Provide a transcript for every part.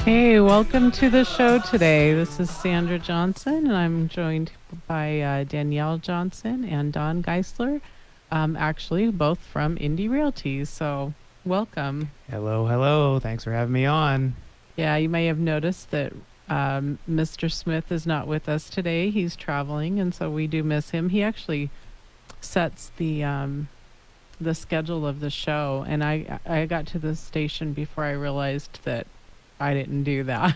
Hey, welcome to the show today. This is Sandra Johnson, and I'm joined by Danielle Johnson and Don Geisler, actually both from Indie Realty. So, welcome. Hello, hello. Thanks for having me on. Yeah, you may have noticed that Mr. Smith is not with us today. He's traveling, and so we do miss him. He actually sets the schedule of the show, and I got to the station before I realized that I didn't do that.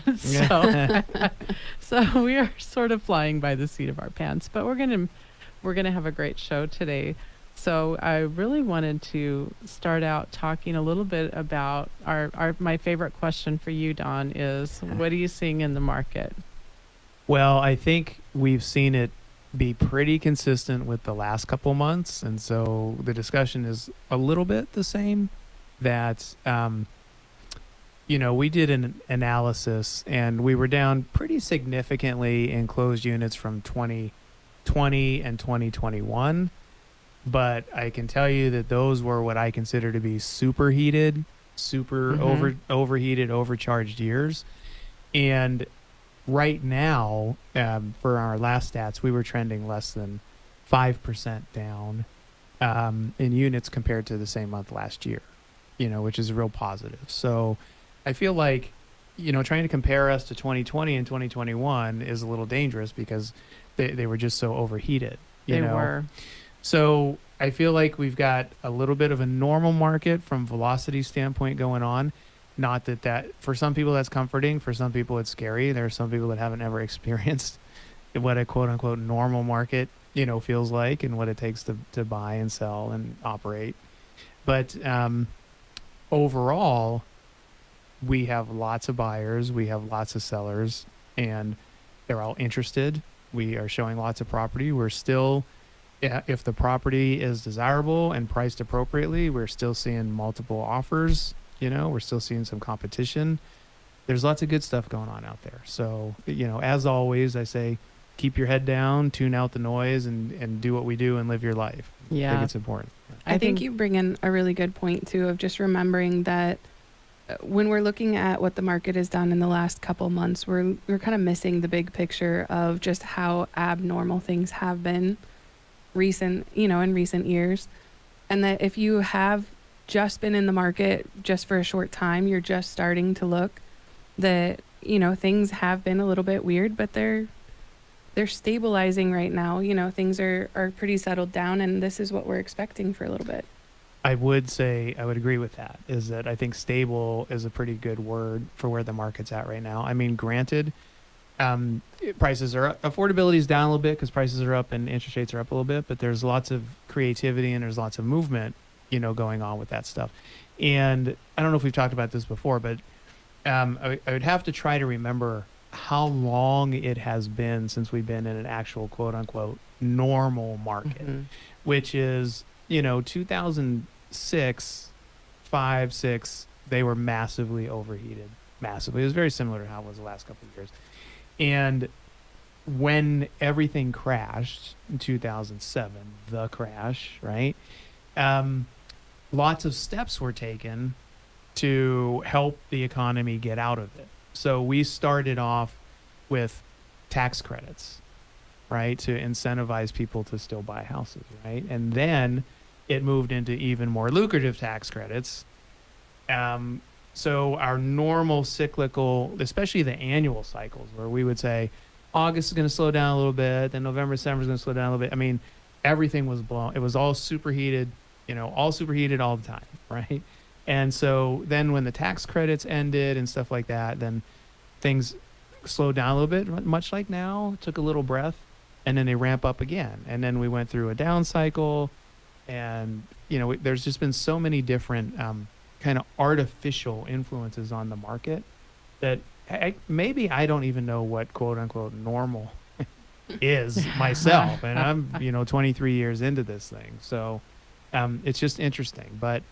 So we are sort of flying by the seat of our pants, but we're gonna have a great show today. So I really wanted to start out talking a little bit about my favorite question for you, Don, is what are you seeing in the market? Well, I think we've seen it be pretty consistent with the last couple months, and so the discussion is a little bit the same. That we did an analysis, and we were down pretty significantly in closed units from 2020 and 2021. But I can tell you that those were what I consider to be superheated, overheated, overcharged years. And right now, for our last stats, we were trending less than 5% down in units compared to the same month last year, which is real positive. So I feel like, trying to compare us to 2020 and 2021 is a little dangerous because they were just so overheated. They were. So I feel like we've got a little bit of a normal market from velocity standpoint going on. Not that for some people that's comforting. For some people it's scary. There are some people that haven't ever experienced what a quote unquote normal market, feels like, and what it takes to buy and sell and operate. But overall, we have lots of buyers, we have lots of sellers, and they're all interested. We are showing lots of property. We're still, if the property is desirable and priced appropriately, we're still seeing multiple offers. We're still seeing some competition. There's lots of good stuff going on out there. So, as always, I say, keep your head down, tune out the noise, and do what we do and live your life. Yeah. I think it's important. I think you bring in a really good point, too, of just remembering that when we're looking at what the market has done in the last couple months, we're kind of missing the big picture of just how abnormal things have been in recent years. And that if you have just been in the market just for a short time, you're just starting to look, that, things have been a little bit weird, but they're stabilizing right now. Things are pretty settled down, and this is what we're expecting for a little bit. I would agree with that, is that I think stable is a pretty good word for where the market's at right now. I mean, granted, prices are up, affordability is down a little bit because prices are up and interest rates are up a little bit, but there's lots of creativity and there's lots of movement, going on with that stuff. And I don't know if we've talked about this before, but I would have to try to remember how long it has been since we've been in an actual quote unquote normal market, which is, 2006, 5, 6, they were massively overheated. Massively. It was very similar to how it was the last couple of years. And when everything crashed in 2007, the crash, right? Lots of steps were taken to help the economy get out of it. So we started off with tax credits, right, to incentivize people to still buy houses, right? And then it moved into even more lucrative tax credits. So our normal cyclical, especially the annual cycles, where we would say August is going to slow down a little bit, then November, December is going to slow down a little bit. I mean, everything was blown. It was all superheated, all superheated all the time, right? And so then when the tax credits ended and stuff like that, then things slowed down a little bit, much like now, took a little breath, and then they ramp up again. And then we went through a down cycle, and, there's just been so many different kind of artificial influences on the market that maybe I don't even know what quote unquote normal is myself. And I'm, 23 years into this thing. So it's just interesting, but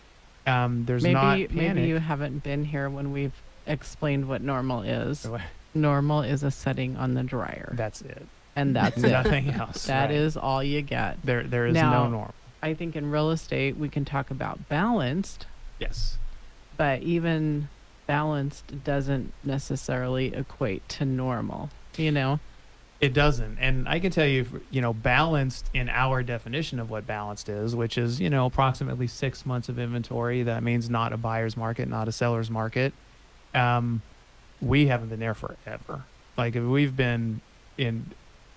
there's not panic. Maybe you haven't been here when we've explained what normal is. Normal is a setting on the dryer. That's it. And that's it. Nothing else. That is all you get. There is now, no normal. I think in real estate, we can talk about balanced. Yes. But even balanced doesn't necessarily equate to normal, you know? It doesn't. And I can tell you, balanced in our definition of what balanced is, which is, approximately 6 months of inventory. That means not a buyer's market, not a seller's market. We haven't been there forever. Like we've been in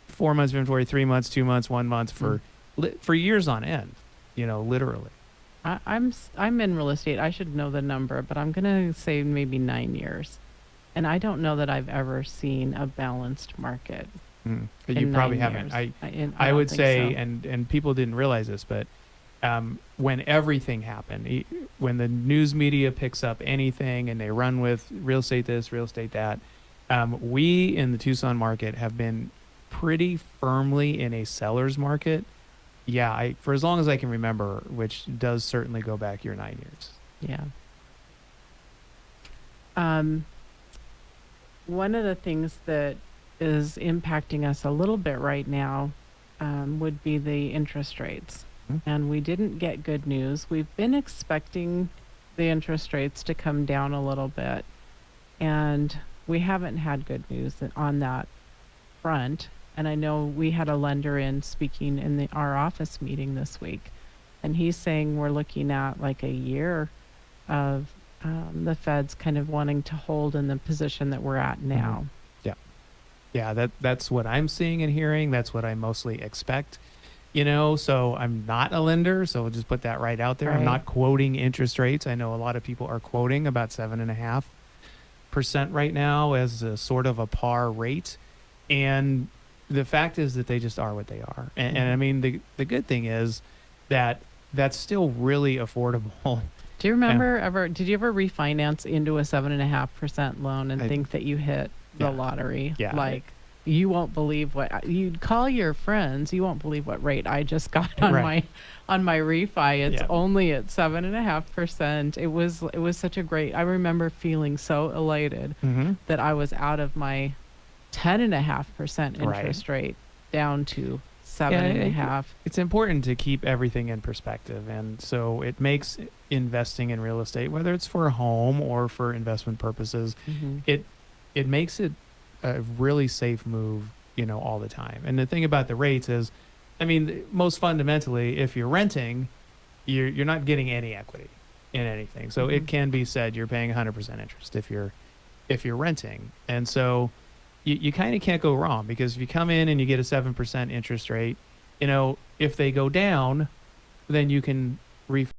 4 months of inventory, 3 months, 2 months, 1 month for years on end, literally. I'm in real estate. I should know the number, but I'm gonna say maybe 9 years, and I don't know that I've ever seen a balanced market. But in you probably 9 haven't. years. I don't would think say, so. and people didn't realize this, but when everything happened, when the news media picks up anything and they run with real estate this, real estate that, we in the Tucson market have been pretty firmly in a seller's market. Yeah, for as long as I can remember, which does certainly go back your 9 years. Yeah. One of the things that is impacting us a little bit right now would be the interest rates. And we didn't get good news. We've been expecting the interest rates to come down a little bit, and we haven't had good news on that front. And I know we had a lender in speaking in our office meeting this week, and he's saying we're looking at like a year of the Fed's kind of wanting to hold in the position that we're at now. Yeah, that's what I'm seeing and hearing. That's what I mostly expect. So I'm not a lender, so we'll just put that right out there. I'm Right. not quoting interest rates. I know a lot of people are quoting about 7.5% right now as a sort of a par rate. And the fact is that they just are what they are. And I mean, the good thing is that that's still really affordable. Do you remember did you ever refinance into a 7.5% loan and I- think that you hit the Yeah. lottery? Yeah. Like, you won't believe you'd call your friends. You won't believe what rate I just got on Right. my refi. It's Yeah. only at 7.5%. It was such a great, I remember feeling so elated that I was out of my 10.5% Right. interest rate down to 7.5. It's important to keep everything in perspective. And so it makes investing in real estate, whether it's for a home or for investment purposes, it makes it a really safe move, all the time. And the thing about the rates is, I mean, most fundamentally, if you're renting, you're not getting any equity in anything. So it can be said you're paying 100% interest if you're renting. And so you kind of can't go wrong, because if you come in and you get a 7% interest rate, if they go down, then you can refinance